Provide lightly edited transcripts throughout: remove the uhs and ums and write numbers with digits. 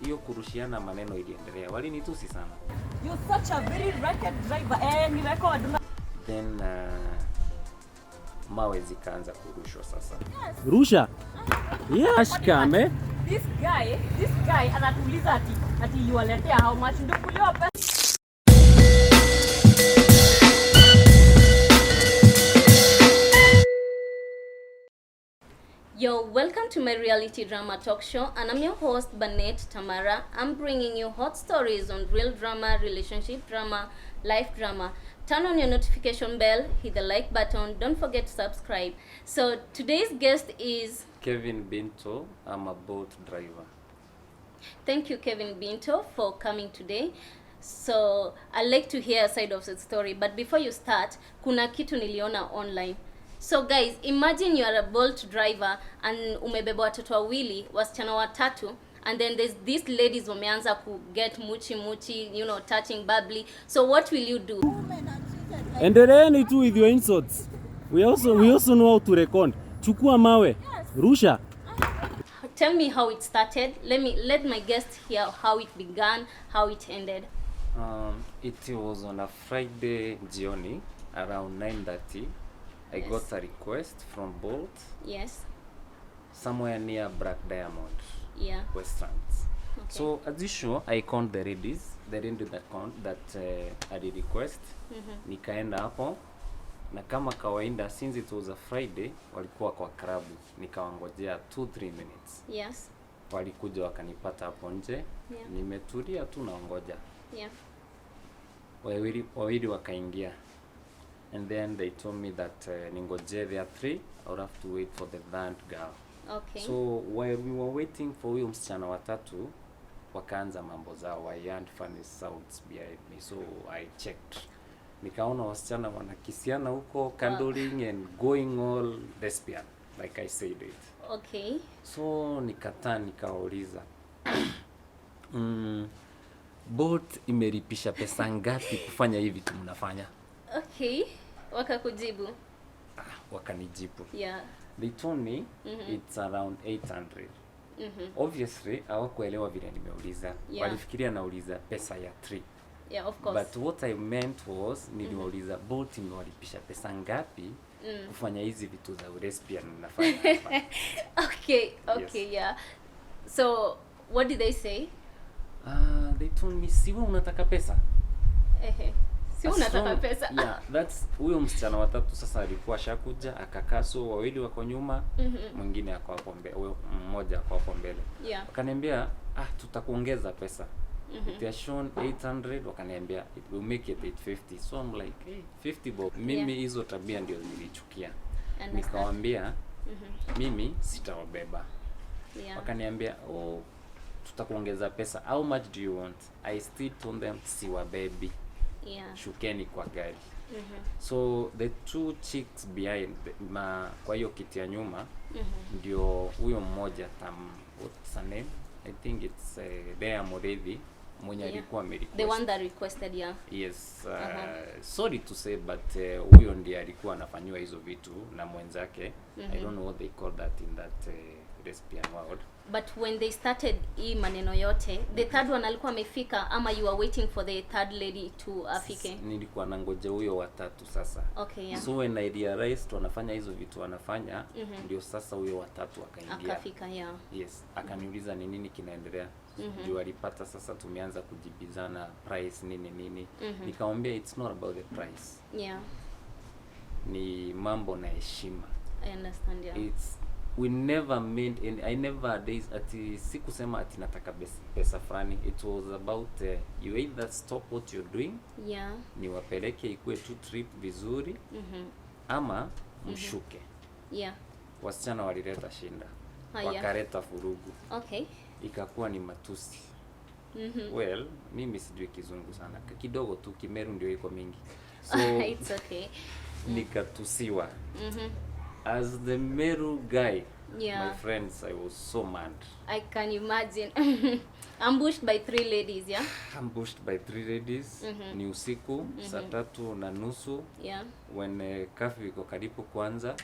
hiyo kurushiana maneno iliendelea. Walinitusi sana. You're such a very racket driver. Ni record. Then mawe zikaanza kurushwa sasa. Yes. Rusha. Yes, kame. This guy anatuuliza ati yualetea how much ndio kulio pesa. Yo, welcome to my reality drama talk show, and I'm your host Bannet Tamara. I'm bringing you hot stories on real drama, relationship drama, life drama. Turn on your notification bell, hit the like button, don't forget to subscribe. So today's guest is Kevin Binto. I'm a boat driver. Thank you, Kevin Binto, for coming today. So I'd like to hear a side of the story, but before you start, kuna kitu niliona online. So guys, imagine you are a Bolt driver and umebeba watoto wawili, wasichana watatu, and then there's these ladies wameanza ku get muchi, you know, touching, bubbly. So what will you do? Endeleeni tu with your insults. We also know how to record. Chukua mawe. Rusha. Tell me how it started. Let my guests hear how it began, how it ended. It was on a Friday jioni around 9:30. I got a request from Bolt. Yes. Somewhere near Black Diamond. Yeah. Westlands. Okay. So as usual, I called the ladies. They didn't that I did request. Nikaenda hapo na kama kawaida, since it was a Friday, walikuwa kwa klabu. Nikawangojea 2-3 minutes. Yes. Walikuja wakanipata hapo nje. Yeah. Nimetulia tu naongoja. Yeah. Wawili wakaingia. And then they told me that ningoje there 3, I would have to wait for the third girl. Okay. So while we were waiting for huyo msichana watatu, wakaanza mambo zao. I heard funny sounds behind me, so I checked. Nikaona wasichana wanakisiana huko, candling and going all lesbian, like I said it. Okay. So nikauliza, Bolt imeripisha pesa ngapi kufanya hivi vitu mnafanya? Okay. Wakakujibu. Wakanijibu. Yeah. They told me it's around 800. Obviously, hawakuelewa vile nimeuliza. Yeah. Walifikiria nauliza pesa ya 3. Yeah, of course. But what I meant was niliwauliza Bolt imewalipisha pesa ngapi kufanya hizi vitu za lesbian mnafanya hapa. Okay, Yes. yeah. So, what did they say? They told me, si wewe unataka pesa? Si unataka pesa? Yeah, that's huyo msichana watatu sasa alikuwa shakuja, akakaa, so wawili wako nyuma, mwingine ako hapo mbele, mmoja ako hapo mbele. Yeah. Wakaniambia, tutakuongeza pesa. They are shown 800, wakaniambia it will make it 850. So I'm like, hey, 50 bob. Mimi hizo tabia ndio nilichukia. Nikawaambia, mimi sitawabeba. Yeah. Wakaniambia, tutakuongeza pesa. How much do you want? I still told them, siwabebi. Yeah. Shukeni kwa gari. So the 2 chicks behind kwa hiyo kiti ya nyuma ndio huyo mmoja what's her name? I think it's Dea Morethi mwenye alikuwa amerequest. The one that requested, yeah. Yes. Sorry to say, but huyo ndiye alikuwa anafanywa hizo vitu na mwenzake. I don't know what they call that in that lesbian world. But when they started hii maneno yote, the third one alikuwa amefika ama you are waiting for the third lady to afike? Nilikuwa nangoja huyo watatu sasa. Okay, yeah. So when I realized wanafanya hizo vitu wanafanya, ndio sasa huyo watatu akaingia. Akafika, yeah. Yes, akaniuliza ni nini kinaendelea. Ndio alipata sasa tumeanza kujibizana price nini. Nikamwambia it's not about the price. Yeah. Ni mambo na heshima. I understand, yeah. We never made and I never days sikusema ati nataka pesa fulani. It was about you either stop what you're doing. Yeah. Niwapeleke ikue tu trip vizuri. Ama mshuke. Yeah. Wasichana walileta shinda. Wakaleta furugu. Okay. Ikakuwa ni matusi. Well, mimi sijui kizungu sana. Kidogo tu, Kimeru ndio iko mingi. So it's okay. Nikatusiwa. As the Meru guy, yeah. My friends, I was so mad. I can imagine. Ambushed by 3 ladies, yeah? Ambushed by 3 ladies. Ni usiku, saa 3:30. Yeah. When curfew iko karibu kuanza.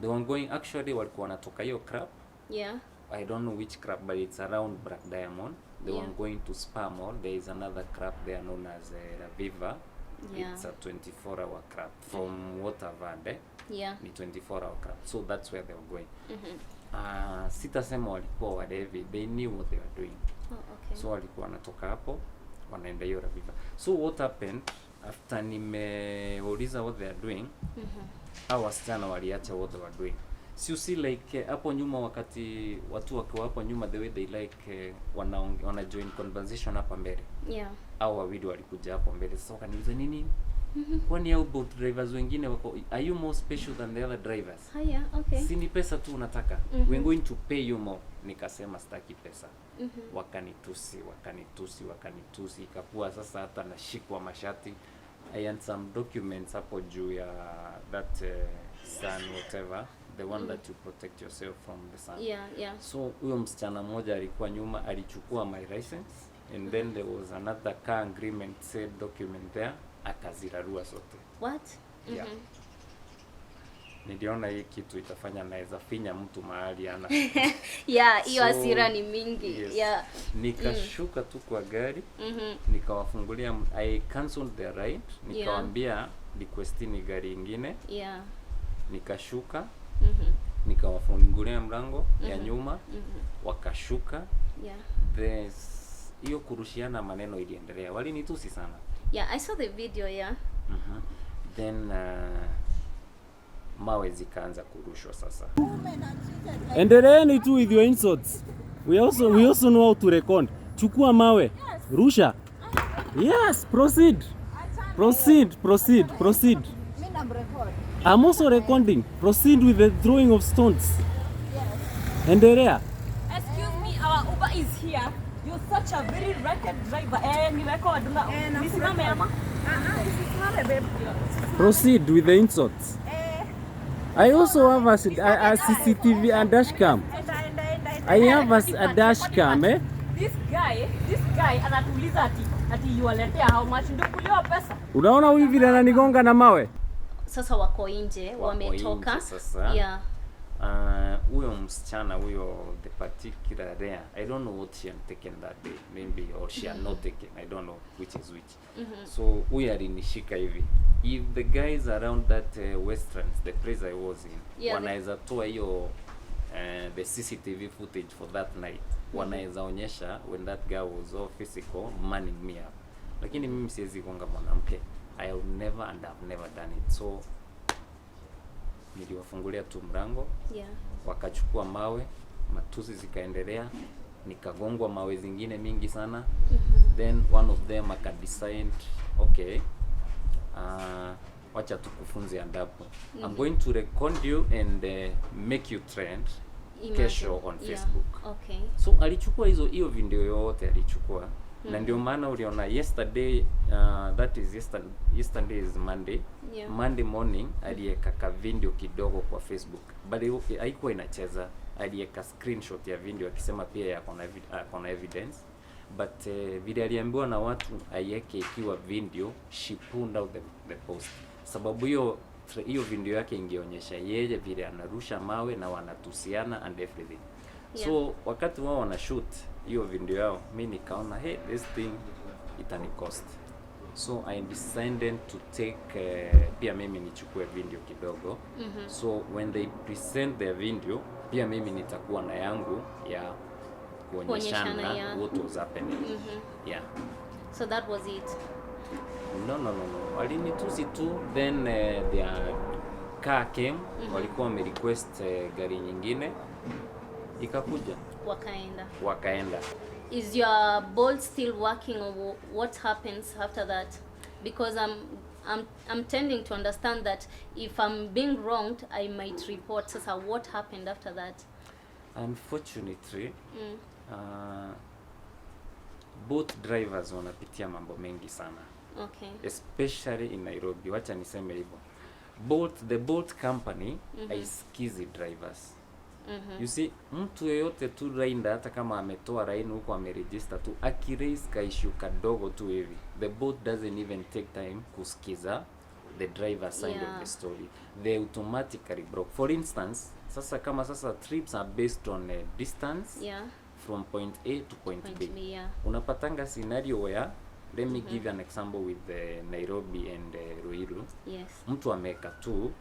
They were going, actually walikuwa wanatoka hiyo crap. Yeah. I don't know which club, but it's around Black Diamond. The one going to Spa Mall, there is another club there known as Reviva. Yeah. It's a 24-hour club from Watervande. Yeah. Ni 24-hour club, so that's where they were going. Sitasema walikuwa walevi, they knew what they were doing. Oh, okay. So walikuwa wanatoka hapo wanaenda hiyo Reviva. So what happened after nimeuliza what they are doing, hao wasichana waliacha what they were doing. So you see like hapo nyuma, wakati watu wakiwa hapo nyuma, the way they like wana join conversation hapa mbele. Yeah. Hao wawili walikuja hapo mbele, sasa wakaniuliza nini? Kwani hao boat drivers wengine wako, are you more special than the other drivers? Haya, okay. Si ni pesa tu unataka. We're going to pay you more. Nikasema sitaki pesa. Wakanitusi, ikakuwa sasa hata nashikwa mashati. I had some documents hapo juu ya that sun whatever, the one that you protect yourself from the sun. Yeah, yeah. So huyo msichana mmoja alikuwa nyuma, alichukua my license, and then there was another car agreement said document there, akazirarua zote. What? Yeah. Niliona hii kitu itafanya naweza finya mtu mahali ana. Yeah, hiyo So, hasira ni mingi. Yes. Yeah. Nikashuka tu kwa gari, nikawafungulia, I cancelled their ride, nikawaambia requestini gari ingine. Yeah. Nikashuka, nikawafungulia mlango ya nyuma, wakashuka. Yeah. Hiyo kurushiana maneno iliendelea. Walinitusi sana. Yeah, I saw the video, yeah. Then mawe zikaanza kurushwa sasa. Endeleeni tu with your insults. We also know how to record. Chukua mawe. Rusha. Yes, proceed. Proceed. I'm also recording. Proceed with the throwing of stones. Endelea. Excuse me, our Uber is here. You're such a very racket driver. Ni record na. Nisimame ama? Nisimame babe. Proceed with the insults. I also have a CCTV and dash cam. I have a dash cam, eh? This guy anatuuliza ati yuwaletea how much, ndio kuliwa pesa. Unaona huyu vile ananigonga na mawe? Sasa wako nje, wametoka. Yeah. Huyo msichana huyo, the particular there, I don't know what she had taken that day, maybe, or she had not taken, I don't know which is which. So huyo alinishika hivi. If the guys around that Westerns, the place I was in, Yeah, wanaweza toa hiyo the CCTV footage for that night, wanaweza onyesha when that guy was all physical manning me up. Lakini mimi siwezi gonga mwanamke. I will never and I've never done it. So niliwafungulia tu mlango. Yeah. Wakachukua mawe, matusi zikaendelea, nikagongwa mawe zingine mingi sana. Then one of them akadecide, okay, wacha tukufunze adabu. I'm going to record you and make you trend kesho on Facebook. Okay. So alichukua hiyo video yote alichukua. Na ndio maana uliona yesterday, that is yesterday is Monday. Yeah. Monday morning aliweka video kidogo kwa Facebook, but haikuwa inacheza. Aliweka screenshot ya video akisema pia yako na evidence, but vile aliambiwa na watu aiweke ikiwa video, she pulled out the post. Sababu hiyo video yake ingeonyesha yeye vile anarusha mawe na wanatusiana and everything. Yeah. So wakati wao wana shoot hiyo video yao, mimi nikaona hey, this thing itani cost. So I decided to take pia mimi nichukue video kidogo. So when they present their video, pia mimi nitakuwa na yangu ya kuonyeshana what was happening. Yeah. So that was it. No. Walinitusi tu, then their car came, walikuwa wamerequest gari nyingine, ikakuja. Wakaenda. Is your bolt still working, or what happens after that? Because I'm tending to understand that if I'm being wronged, I might report. So what happened after that? Unfortunately, both drivers wanapitia mambo mengi sana. Okay. Especially in Nairobi. Wacha niseme hivyo. The Bolt company haisikizi drivers. You see, mtu yeyote tu rainda, hata kama ametoa rain huko ameregister tu, akiraise kaishu kadogo tu hivi, the boat doesn't even take time kusikiza the driver side of the story. They automatically broke. For instance, Sasa kama sasa trips are based on distance Yeah. from point A to point B. Point B, yeah. Unapatanga scenario where, let me give an example with Nairobi and Ruiru. Yes. Mtu ameka tu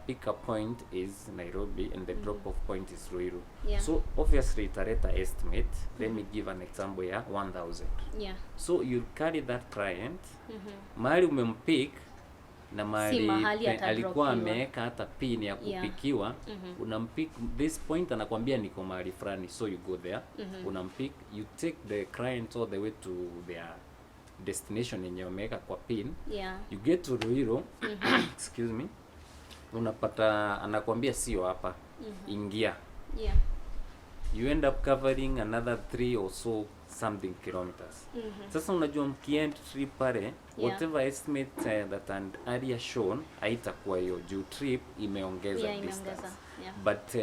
pick up point is Nairobi and the drop off point is Ruiru. Yeah. So obviously italeta estimate. Let me give an example ya 1,000. Yeah. So you carry that client mahali umempick na mahali mahali alikuwa atadropiwa. ameweka hata pin ya kupikiwa. Unampick this point, anakwambia niko mahali fulani, so you go there. Unampick, you take the client all the way to their destination yenye umeweka kwa pin. Yeah. You get to Ruiru, excuse me, unapata anakwambia sio hapa, ingia. Yeah. You end up covering another 3 or so something kilometers. Sasa unajua mkiend trip pale, whatever estimate that an area shown haitakuwa hiyo juu trip imeongeza distance. Yeah. But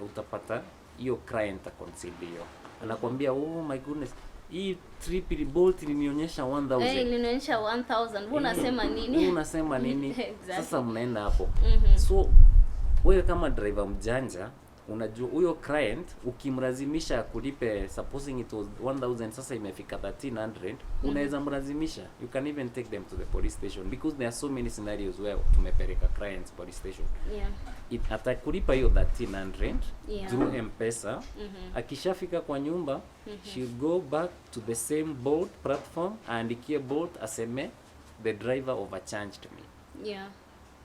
utapata hiyo client aconsider hiyo. Anakwambia oh my goodness, hii trip bolt ilinionyesha 1,000. Ilinionyesha 1,000. Wewe unasema nini? Wewe unasema nini? Exactly. Sasa mnaenda hapo. So wewe kama driver mjanja, unajua huyo client ukimlazimisha kulipe, supposing it was 1,000, sasa imefika 1,300, unaweza mlazimisha. You can even take them to the police station because there are so many scenarios where tumepeleka clients police station. Yeah. Atakulipa hiyo 1,300 Yeah. through M-Pesa. Akishafika kwa nyumba, she'll go back to the same Bolt platform, aandikie Bolt aseme the driver overcharged me. Yeah.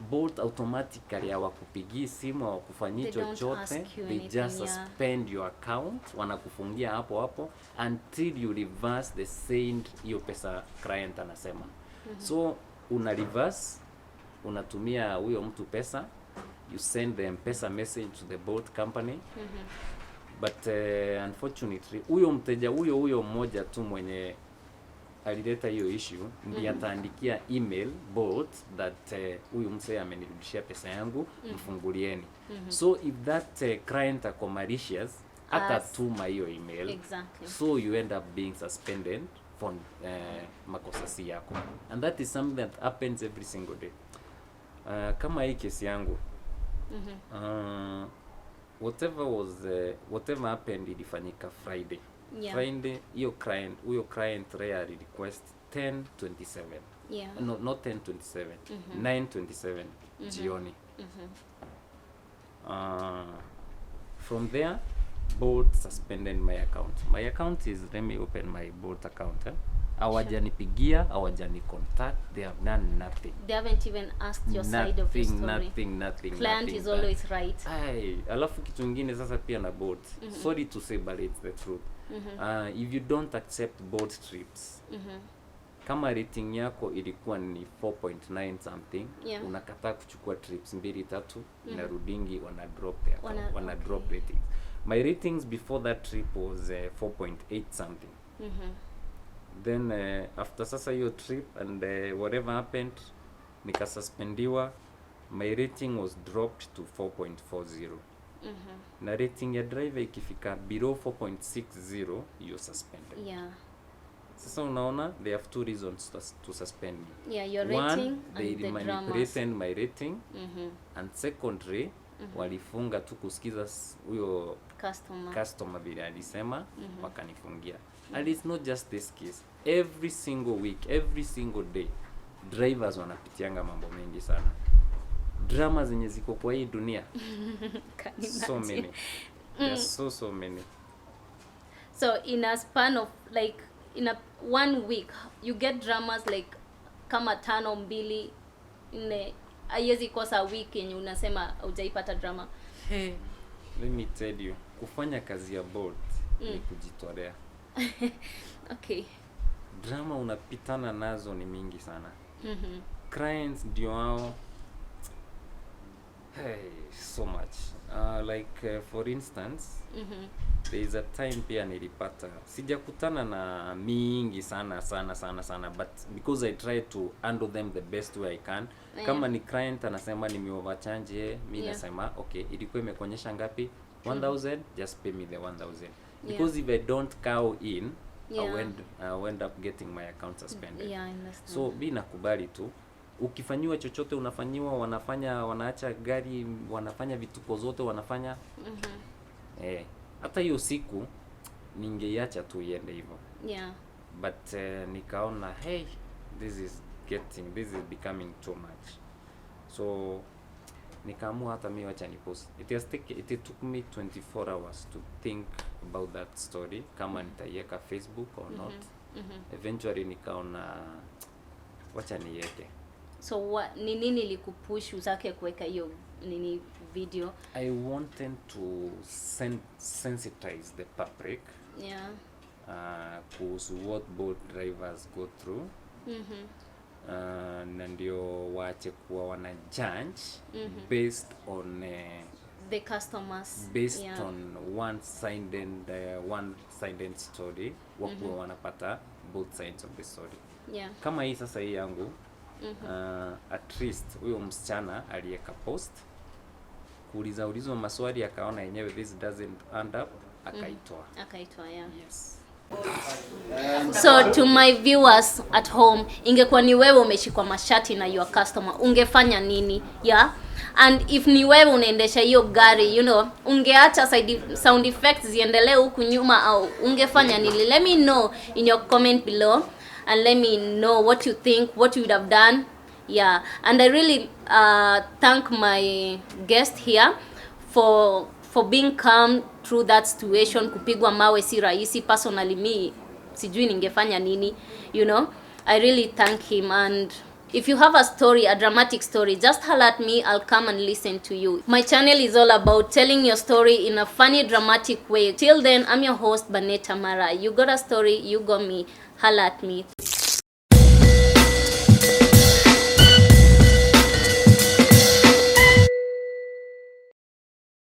Bolt automatically hawakupigii simu, hawakufanyii They don't chochote, ask you they anything, just suspend your account, wanakufungia hapo hapo until you reverse the send hiyo pesa client anasema. So una reverse, unatumia huyo mtu pesa, you send the M-Pesa message to the Bolt company. But unfortunately huyo mteja huyo mmoja tu mwenye alileta hiyo issue ndiye ataandikia email Bolt that huyu msee amenirudishia pesa yangu, mfungulieni. So if that client ako malicious, atatuma hiyo email. Exactly. So you end up being suspended for makosa si yako, and that is something that happens every single day. Kama hii kesi yangu, whatever happened ilifanyika Friday. Yeah. Friday huyo client rarely request 10:27. Yeah. No, not 10:27. 9:27 jioni. From there, Bolt suspended my account. My account is, let me open my Bolt account. Hawajanipigia, hawajani contact, they have done nothing. They haven't even asked your side of the story. Nothing. Client is always right. Alafu kitu kingine sasa pia na Bolt. Sorry to say, but it's the truth. If you don't accept Bolt trips, kama rating yako ilikuwa ni 4.9 something, unakataa kuchukua trips 2-3, inarudingi wana drop ratings. My ratings before that trip was 4.8 something. Then after sasa hiyo trip and whatever happened, nikasuspendiwa. My rating was dropped to 4.40. Na rating ya driver ikifika below 4.60, you're suspended. Yeah. Sasa unaona, they have 2 reasons to suspend me. Yeah, your One, rating they and the dramas. manipulated my rating. And secondly, walifunga tu kusikiza huyo customer vile alisema, wakanifungia. And it's not just this case. Every single week, every single day, drivers wanapitianga mambo mengi sana. Drama zenye ziko kwa hii dunia. So many. There's so many. So in a span of like in a 1 week, you get dramas like kama 5, 2, 4. Haiwezi kosa week yenye unasema hujaipata drama. Let me tell you, kufanya kazi ya Bolt ni kujitolea. Okay. Drama unapitana nazo ni mingi sana. Clients ndio hao. So much. Like for instance, there is a time pia nilipata, sijakutana na mingi sana, but because I try to handle them the best way I can. Kama ni client anasema nimeovercharge, mimi nasema okay, ilikuwa imekuonyesha ngapi? 1,000, just pay me the 1,000. Because if I don't cow in, I will end up getting my account suspended. Yeah, I understand. So be nakubali tu. ukifanyiwa chochote unafanyiwa, wanaacha gari, wanafanya vituko zote wanafanya. Hata hiyo siku ningeiacha tu iende hivyo. Yeah. But nikaona hey, this is becoming too much. So nikaamua hata mimi wacha nipost. It took me 24 hours to think about that story, kama nitaiweka Facebook or not. Eventually nikaona wacha niweke. So ni nini ilikupush usake kuweka hiyo nini video? I wanted to sensitize the public. Yeah. Kuhusu what boat drivers go through. Na ndio waache kuwa wana judge based on the customers, based on one-sided story. Wakuwa wanapata both sides of the story. Yeah. Kama hii sasa hii yangu, at least huyo msichana aliyeka post, kuulizwa maswali akaona yenyewe this doesn't end up, akaitoa. Yeah. Yes. So to my viewers at home, ingekuwa ni wewe umeshikwa mashati na your customer, ungefanya nini? Yeah. And if ni wewe unaendesha hiyo gari, ungeacha sound effects ziendelee huku nyuma au ungefanya nini? Let me know in your comment below and let me know what you think, what you would have done. Yeah. And I really thank my guest here for being calm through that situation. Kupigwa mawe si rahisi. Personally me sijui ningefanya nini, I really thank him. And if you have a story, a dramatic story, just holler at me, I'll come and listen to you. My channel is all about telling your story in a funny, dramatic way. Till then, I'm your host, Bannet Tamara. You got a story, you got me. Holler at me.